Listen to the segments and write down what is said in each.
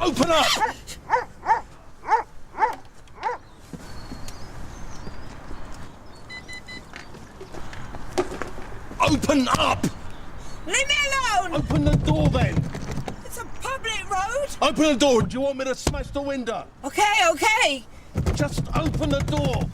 Open up! Open up! Leave me alone! Open the door then! It's a public road! Open the door! Do you want me to smash the window? Okay. Just open the door!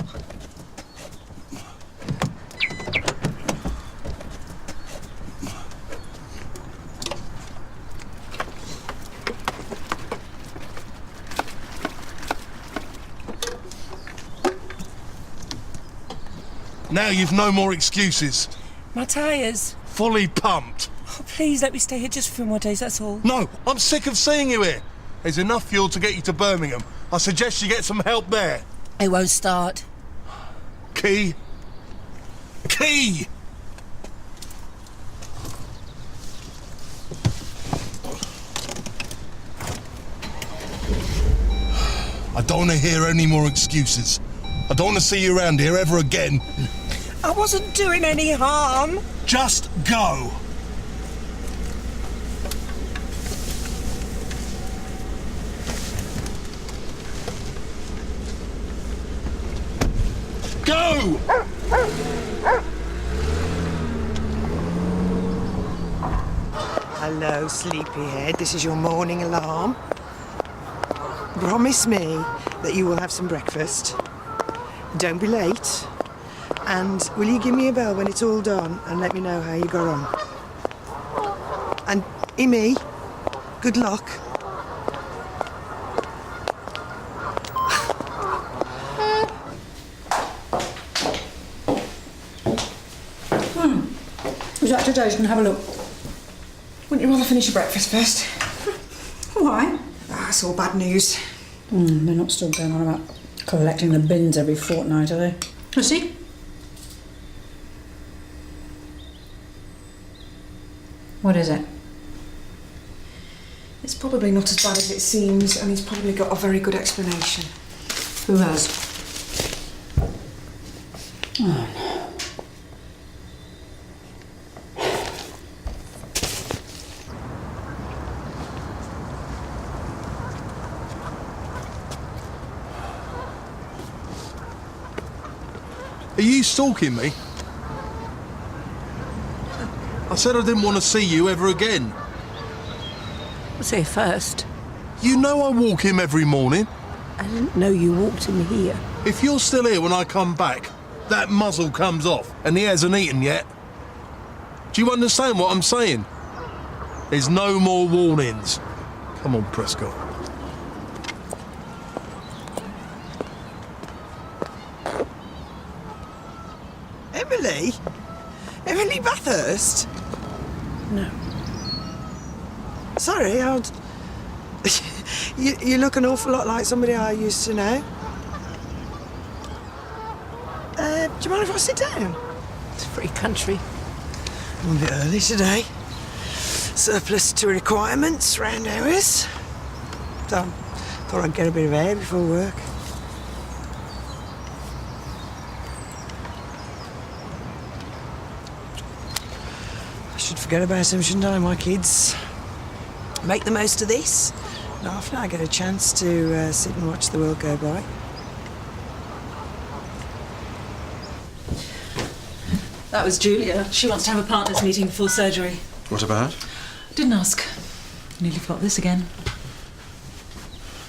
Now you've no more excuses. My tyres. Fully pumped. Oh, please let me stay here just a few more days, that's all. No, I'm sick of seeing you here. There's enough fuel to get you to Birmingham. I suggest you get some help there. It won't start. Key? Key! I don't want to hear any more excuses. I don't want to see you around here ever again. I wasn't doing any harm. Just go. Go! Hello, sleepyhead. This is your morning alarm. Promise me that you will have some breakfast. Don't be late. And will you give me a bell when it's all done and let me know how you got on? And Amy, good luck. Was that today? You can have a look. Wouldn't you rather finish your breakfast first? Why? It's all bad news. They're not still going on about collecting the bins every fortnight, are they? Let's see. What is it? It's probably not as bad as it seems, and he's probably got a very good explanation. Who has? Oh, no. Are you stalking me? I said I didn't want to see you ever again. What's here first? You know I walk him every morning. I didn't know you walked him here. If you're still here when I come back, that muzzle comes off and he hasn't eaten yet. Do you understand what I'm saying? There's no more warnings. Come on, Prescott. Emily? Emily Bathurst? No. Sorry, you look an awful lot like somebody I used to know. Do you mind if I sit down? It's free country. I'm a bit early today. Surplus to requirements round hours. So thought I'd get a bit of air before work. I should forget about them, shouldn't I, my kids? Make the most of this. And often I get a chance to sit and watch the world go by. That was Julia. She wants to have a partners meeting before surgery. What about? Didn't ask. Nearly forgot this again.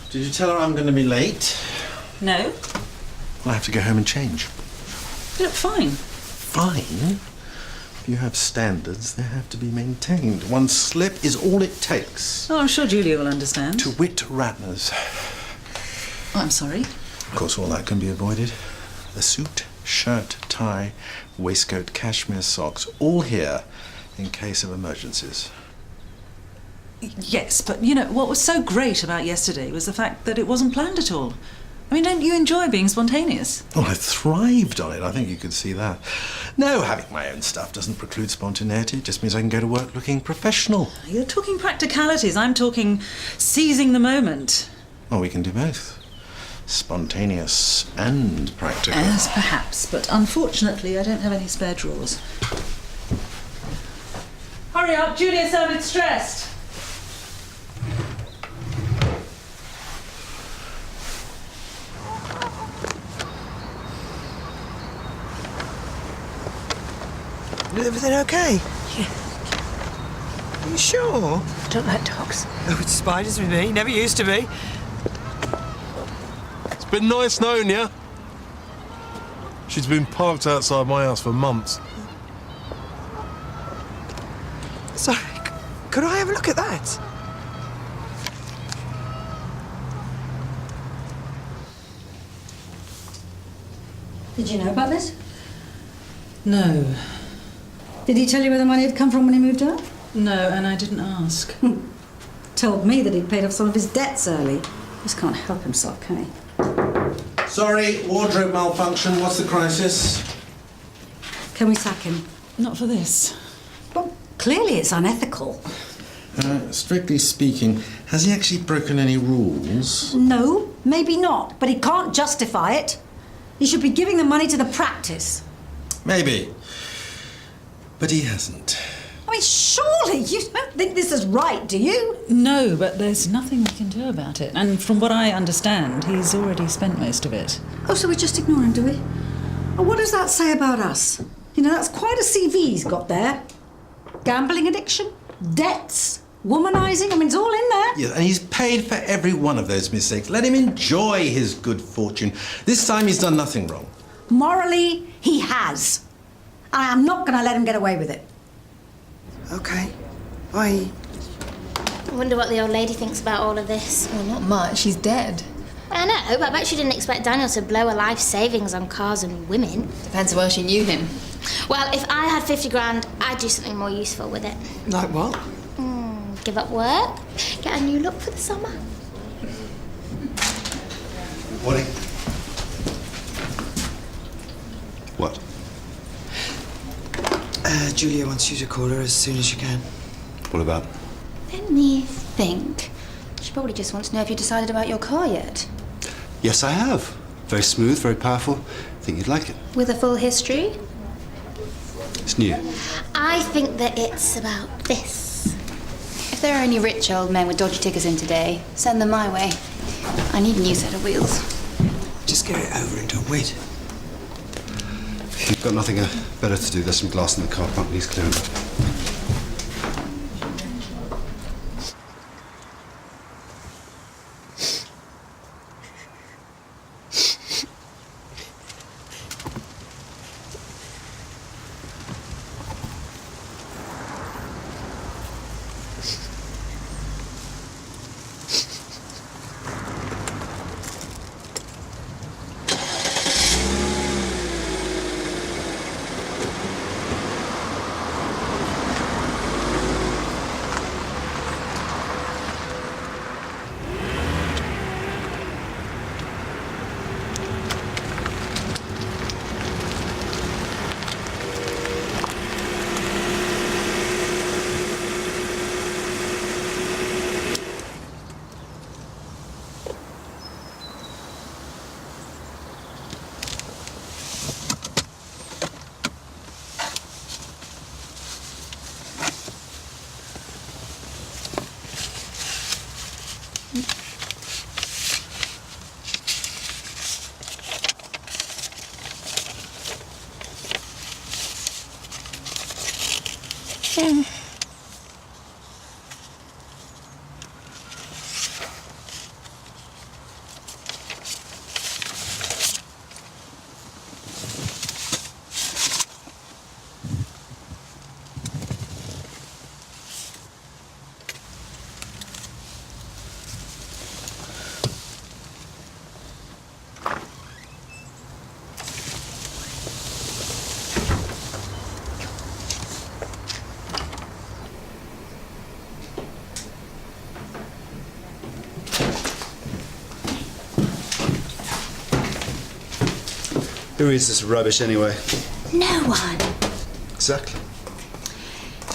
Did you tell her I'm going to be late? No? I have to go home and change. You look fine. Fine? If you have standards, they have to be maintained. One slip is all it takes. Oh, I'm sure Julia will understand. To wit Ratners. Oh, I'm sorry. Of course, all that can be avoided. A suit, shirt, tie, waistcoat, cashmere socks, all here in case of emergencies. Yes, but, you know, what was so great about yesterday was the fact that it wasn't planned at all. I mean, don't you enjoy being spontaneous? Well, I thrived on it. I think you could see that. No, having my own stuff doesn't preclude spontaneity. It just means I can go to work looking professional. You're talking practicalities. I'm talking seizing the moment. Well, we can do both. Spontaneous and practical. Yes, perhaps, but unfortunately I don't have any spare drawers. Hurry up, Julia sounded stressed. everything okay? Yeah, Are you sure? I don't like dogs. Oh, it's spiders with me. Never used to be. It's been nice knowing you. She's been parked outside my house for months. Sorry, could I have a look at that? Did you know about this? No. Did he tell you where the money had come from when he moved out? No, and I didn't ask. Told me that he'd paid off some of his debts early. Just can't help himself, can he? Sorry, wardrobe malfunction. What's the crisis? Can we sack him? Not for this. Well, clearly it's unethical. Strictly speaking, has he actually broken any rules? No, maybe not, but he can't justify it. He should be giving the money to the practice. Maybe. But he hasn't. I mean, surely you don't think this is right, do you? No, but there's nothing we can do about it. And from what I understand, he's already spent most of it. Oh, so we just ignore him, do we? Well, what does that say about us? You know, that's quite a CV he's got there. Gambling addiction, debts, womanising, I mean, it's all in there. Yeah, and he's paid for every one of those mistakes. Let him enjoy his good fortune. This time he's done nothing wrong. Morally, he has. And I'm not going to let him get away with it. Okay. I wonder what the old lady thinks about all of this. Well, not much. She's dead. I know, but I bet she didn't expect Daniel to blow her life savings on cars and women. Depends how well she knew him. Well, if I had 50 grand, I'd do something more useful with it. like what? Give up work, get a new look for the summer. What? Julia wants you to call her as soon as you can. What about? Let me think. She probably just wants to know if you decided about your car yet. Yes, I have. Very smooth, very powerful. I think you'd like it. With a full history? It's new. I think that it's about this. If there are any rich old men with dodgy tickers in today, send them my way. I need a new set of wheels. Just get it over and done with. If you've got nothing better to do, there's some glass in the car park. Needs clearing. Who is this rubbish anyway? No one. Exactly.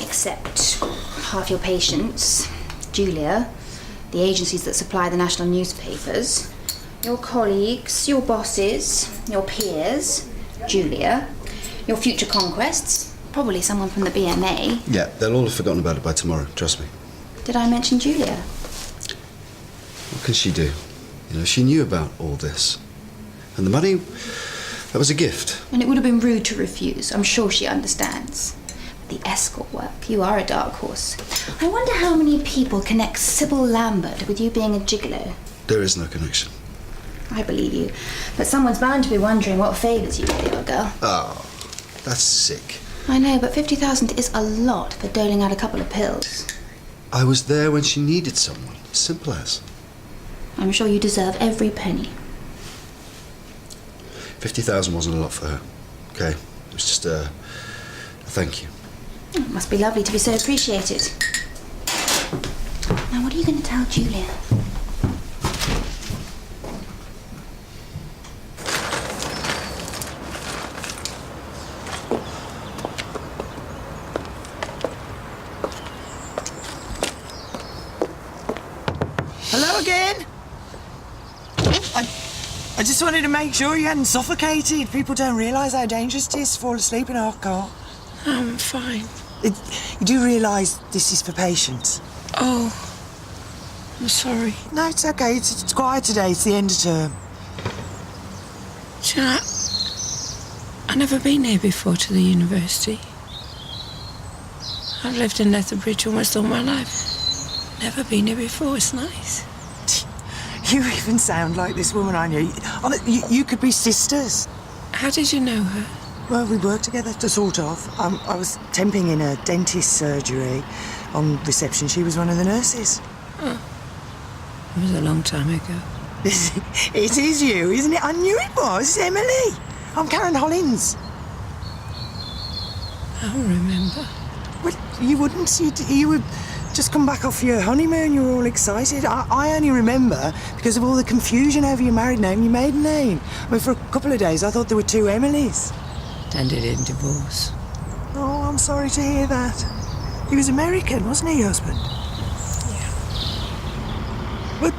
Except half your patients, Julia, the agencies that supply the national newspapers, your colleagues, your bosses, your peers, Julia, your future conquests, probably someone from the BMA. Yeah, they'll all have forgotten about it by tomorrow, trust me. Did I mention Julia? What can she do? You know, she knew about all this. And the money, that was a gift. And it would have been rude to refuse. I'm sure she understands. the escort work. You are a dark horse. I wonder how many people connect Sybil Lambert with you being a gigolo. There is no connection. I believe you. But someone's bound to be wondering what favours you did the other girl. Oh, that's sick. I know, but 50,000 is a lot for doling out a couple of pills. I was there when she needed someone. Simple as. I'm sure you deserve every penny. 50,000 wasn't a lot for her. Okay? It was just a thank you. It must be lovely to be so appreciated. Now, what are you going to tell Julia? Hello again. I just wanted to make sure you hadn't suffocated. People don't realise how dangerous it is to fall asleep in our car. I'm fine. You do realise this is for patients? Oh, I'm sorry. No, it's okay. It's quiet today. It's the end of term. Do you know, I've never been here before to the university. I've lived in Lethbridge almost all my life. Never been here before. It's nice. You even sound like this woman I knew. You could be sisters. How did you know her? Well, we worked together, sort of. I was temping in a dentist surgery on reception. She was one of the nurses. Oh. It was a long time ago. It is you, isn't it? I knew it was. It's Emily. I'm Karen Hollins. I'll remember. Well, you wouldn't. You would just come back off your honeymoon. You were all excited. I only remember because of all the confusion over your married name, your maiden name. I mean, for a couple of days, I thought there were two Emilys. Ended in divorce. Oh, I'm sorry to hear that. He was American, wasn't he, your husband? Yeah. But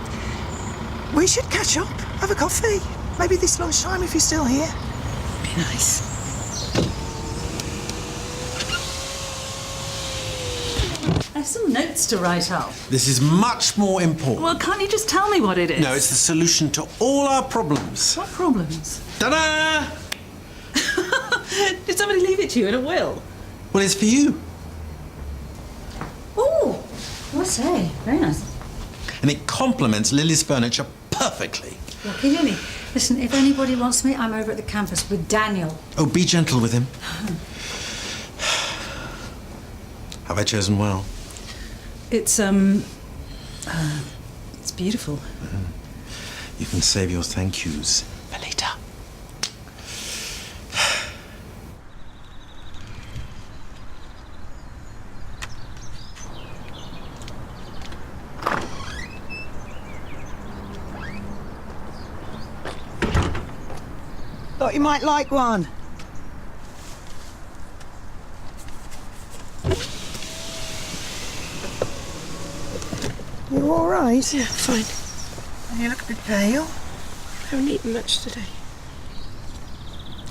we should catch up, have a coffee. Maybe this lunchtime if you're still here. Be nice. I have some notes to write up. This is much more important. Well, can't you just tell me what it is? No, it's the solution to all our problems. What problems? Ta-da! Did somebody leave it to you in a will? Well, it's for you. Oh, I say, very nice. And it complements Lily's furniture perfectly. Lucky Lily. Listen, if anybody wants me, I'm over at the campus with Daniel. Oh, be gentle with him. Have I chosen well? It's beautiful. You can save your thank yous for later. Thought you might like one. You all right? Yeah, fine. You look a bit pale. I haven't eaten much today.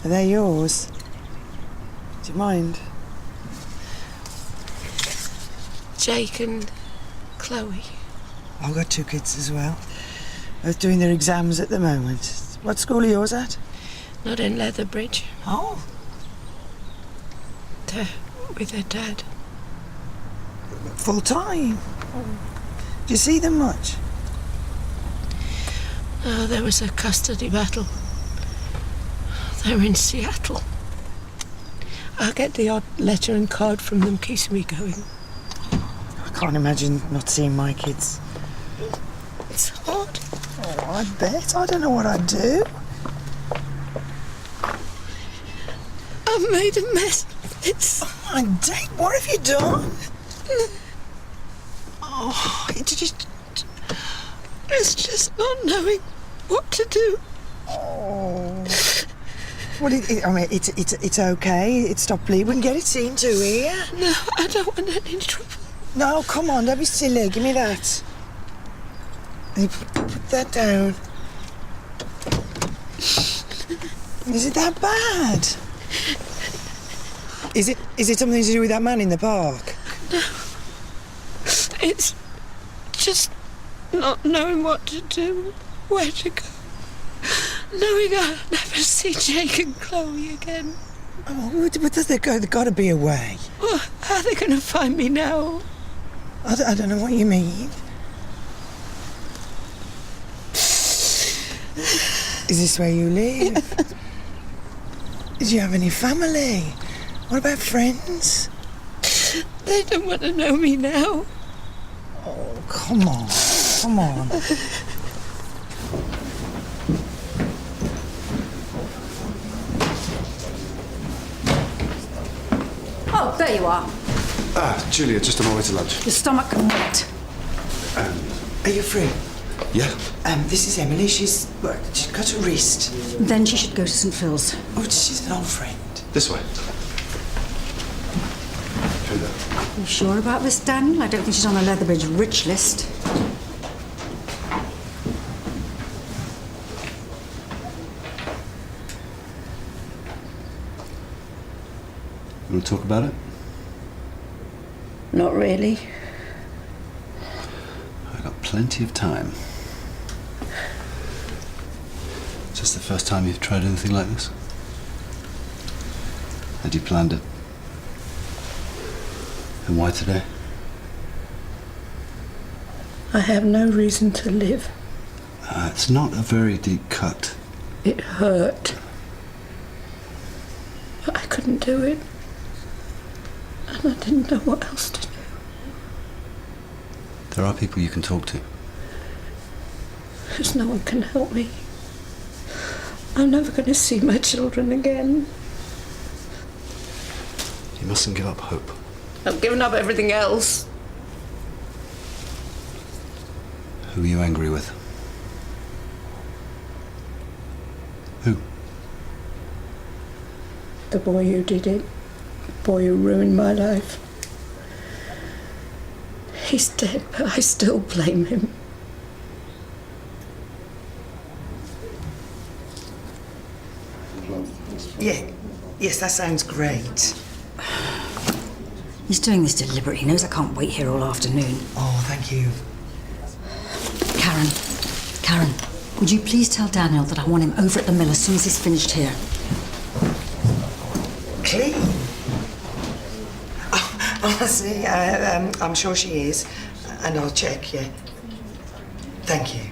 Are they yours? Do you mind? Jake and Chloe. I've got two kids as well. Both doing their exams at the moment. What school are yours at? Not in Lethbridge. Oh. They're with their dad. Full time? Do you see them much? Oh, there was a custody battle. They're in Seattle. I get the odd letter and card from them, keeps me going. I can't imagine not seeing my kids. It's hard. Oh, I bet. I don't know what I'd do. I've made a mess. It's... Oh, my day, what have you done? Oh, It's just not knowing what to do. Oh. Well, it's okay. It stopped bleeding. We can get it seen to here. No, I don't want any trouble. No, come on, don't be silly. Give me that. Hey, put that down. Is it that bad? Is it something to do with that man in the park? No. It's just not knowing what to do, where to go. Knowing I'll never see Jake and Chloe again. Oh, there's got to be a way. Well, how are they going to find me now? I don't know what you mean. Is this where you live? Do you have any family? What about friends? They don't want to know me now. Oh, come on. Come on. Oh, there you are. Ah, Julia, just on my way to lunch. Your stomach can wait. Are you free? Yeah? This is Emily. She's got her wrist. Then she should go to St Phil's. Oh, she's an old friend. This way. Through there. You sure about this, Daniel? I don't think she's on the Leatherbridge rich list. You want to talk about it? Not really. I've got plenty of time. Is this the first time you've tried anything like this? Had you planned it? And why today? I have no reason to live. It's not a very deep cut. It hurt. But I couldn't do it. And I didn't know what else to do. There are people you can talk to. Because no one can help me. I'm never going to see my children again. You mustn't give up hope. I've given up everything else. Who are you angry with? Who? The boy who did it. The boy who ruined my life. He's dead, but I still blame him. Yeah. Yes, that sounds great. He's doing this deliberately. He knows I can't wait here all afternoon. Oh, thank you. Karen, would you please tell Daniel that I want him over at the mill as soon as he's finished here? Clean? Oh, I see. I'm sure she is. And I'll check, yeah. Thank you.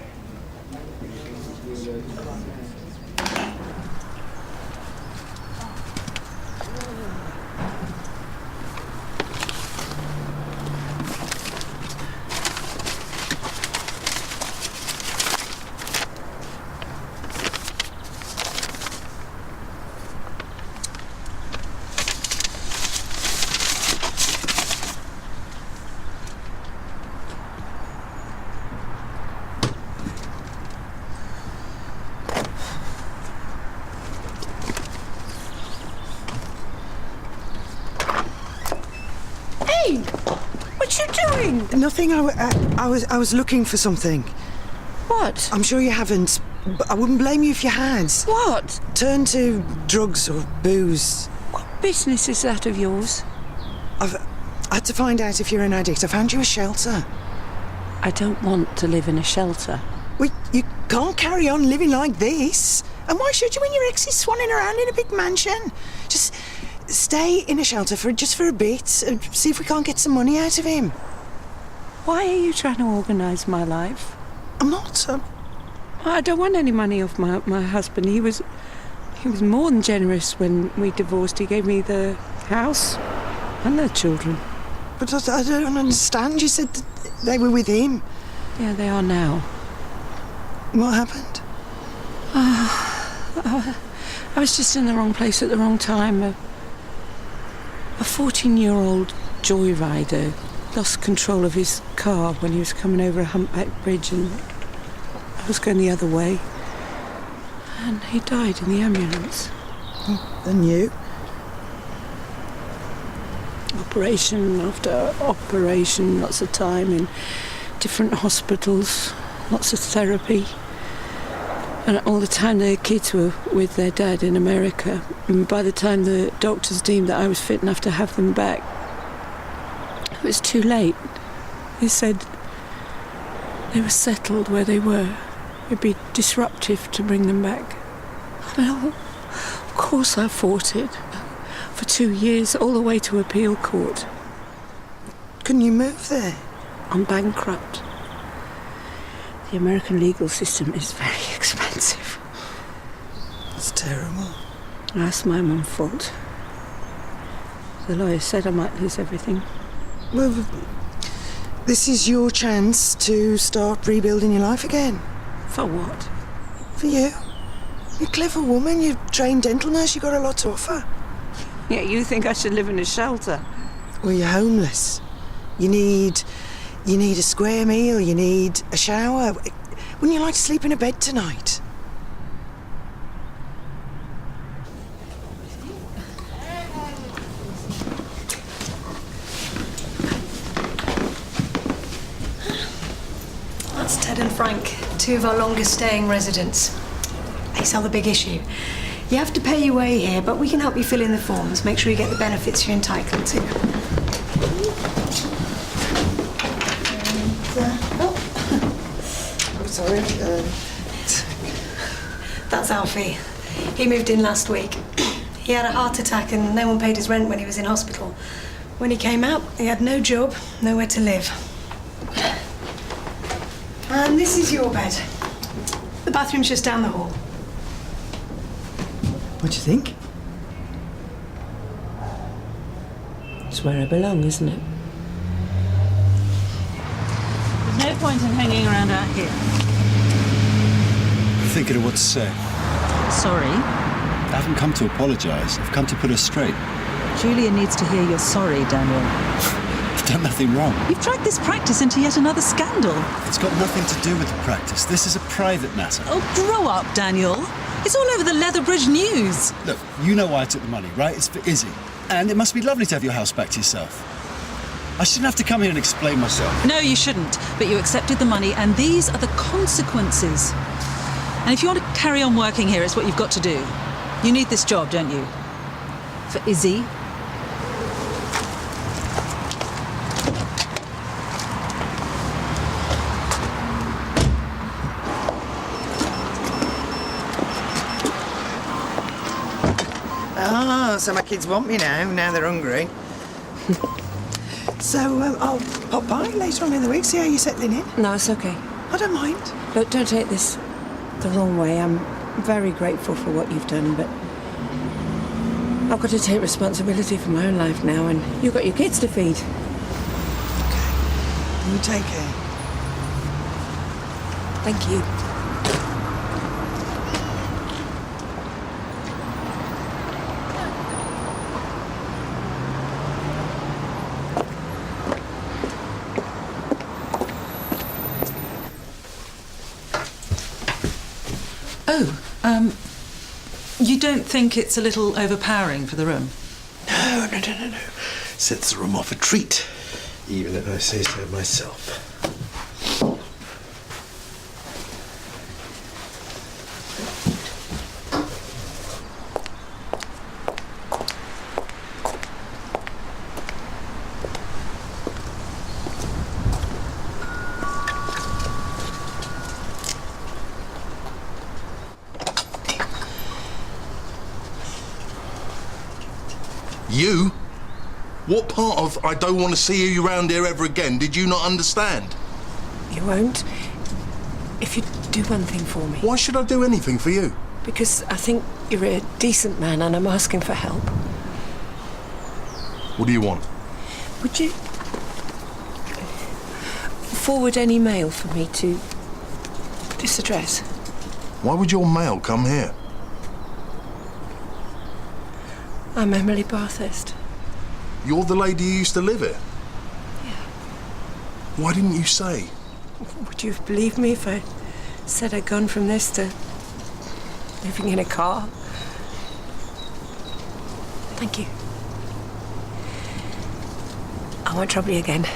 What you doing? Nothing. I was looking for something. What? I'm sure you haven't, but I wouldn't blame you if you had. What? Turn to drugs or booze. What business is that of yours? I had to find out if you're an addict. I found you a shelter. I don't want to live in a shelter. Well, you can't carry on living like this. And why should you when your ex is swanning around in a big mansion? Just stay in a shelter for a bit and see if we can't get some money out of him. Why are you trying to organise my life? I'm not. I don't want any money off my husband. He was more than generous when we divorced. He gave me the house and the children. But I don't understand. You said they were with him. Yeah, they are now. What happened? I was just in the wrong place at the wrong time. A 14-year-old joyrider lost control of his car when he was coming over a humpback bridge, and I was going the other way. And he died in the ambulance. And you? Operation after operation, lots of time in different hospitals, lots of therapy. And all the time the kids were with their dad in America. And by the time the doctors deemed that I was fit enough to have them back, it was too late. They said they were settled where they were. It'd be disruptive to bring them back. Well, of course I fought it. For 2 years, all the way to appeal court. Couldn't you move there? I'm bankrupt. The American legal system is very expensive. It's terrible. That's my own fault. The lawyer said I might lose everything. Well, this is your chance to start rebuilding your life again. For what? For you. You're a clever woman, you're a trained dental nurse, you've got a lot to offer. Yeah, you think I should live in a shelter? Well, you're homeless. You need a square meal, you need a shower. Wouldn't you like to sleep in a bed tonight? That's Ted and Frank, two of our longest staying residents. They sell the big issue. You have to pay your way here, but we can help you fill in the forms, make sure you get the benefits you're entitled to. I'm sorry. That's Alfie. He moved in last week. He had a heart attack and no one paid his rent when he was in hospital. When he came out, he had no job, nowhere to live. And this is your bed. The bathroom's just down the hall. What do you think? It's where I belong, isn't it? There's no point in hanging around out here. Thinking of what to say. Sorry. I haven't come to apologise. I've come to put her straight. Julia needs to hear you're sorry, Daniel. I've done nothing wrong. You've dragged this practice into yet another scandal. It's got nothing to do with the practice. This is a private matter. Oh, grow up, Daniel. It's all over the Leatherbridge news. Look, you know why I took the money, right? It's for Izzy. And it must be lovely to have your house back to yourself. I shouldn't have to come here and explain myself. No, you shouldn't. But you accepted the money, and these are the consequences. And if you want to carry on working here, it's what you've got to do. You need this job, don't you? For Izzy. Ah, so my kids want me now they're hungry. So, I'll pop by later on in the week, see how you're settling in. No, it's okay. I don't mind. Look, don't take this the wrong way. I'm very grateful for what you've done, but I've got to take responsibility for my own life now, and you've got your kids to feed. Okay. You take care. Thank you. Oh, you don't think it's a little overpowering for the room? No. Sets the room off a treat, even if I say so myself. You? What part of I don't want to see you around here ever again did you not understand? You won't? If you do one thing for me. Why should I do anything for you? Because I think you're a decent man and I'm asking for help. What do you want? Would you forward any mail for me to this address? Why would your mail come here? I'm Emily Bathurst. You're the lady who used to live here? Yeah. Why didn't you say? Would you have believed me if I said I'd gone from this to living in a car? Thank you. I won't trouble you again.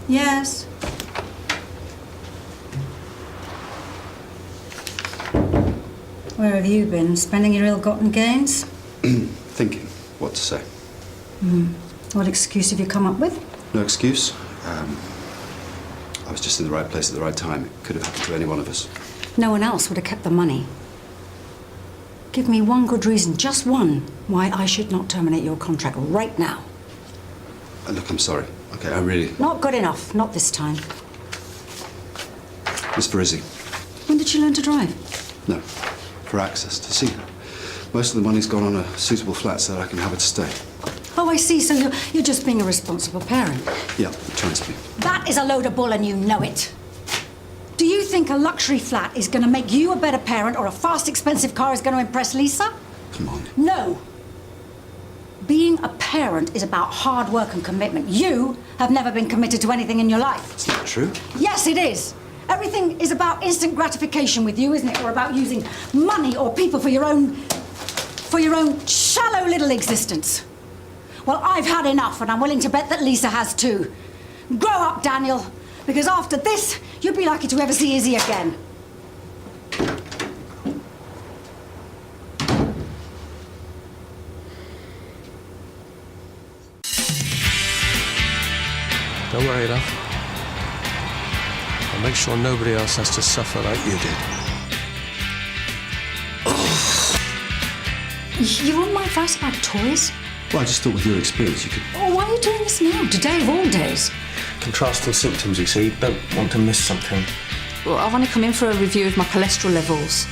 Yes. Where have you been? Spending your ill-gotten gains? Thinking what to say. What excuse have you come up with? No excuse. I was just in the right place at the right time. It could have happened to any one of us. No one else would have kept the money. Give me one good reason, just one, why I should not terminate your contract right now. Look, I'm sorry. Okay, I really... Not good enough, not this time. Miss Verizzi. When did she learn to drive? No, for access to see her. Most of the money's gone on a suitable flat so that I can have her to stay. Oh, I see, so you're just being a responsible parent. Yeah, trying to be. That is a load of bull and you know it. Do you think a luxury flat is going to make you a better parent or a fast, expensive car is going to impress Lisa? Come on. No. Being a parent is about hard work and commitment. You have never been committed to anything in your life. It's not true. Yes, it is. Everything is about instant gratification with you, isn't it? Or about using money or people for your own shallow little existence. Well, I've had enough, and I'm willing to bet that Lisa has too. Grow up, Daniel, because after this, you'll be lucky to ever see Izzy again. Don't worry, love. I'll make sure nobody else has to suffer like you did. You want my advice about toys? Well, I just thought with your experience you could... Oh, why are you doing this now, today of all days? Contrasting symptoms, you see. Don't want to miss something. Well, I've only come in for a review of my cholesterol levels.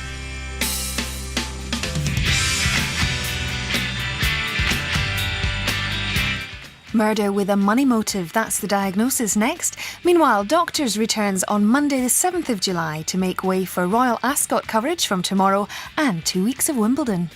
Murder with a money motive, that's the diagnosis next. Meanwhile, Doctors returns on Monday the 7th of July to make way for Royal Ascot coverage from tomorrow and 2 weeks of Wimbledon.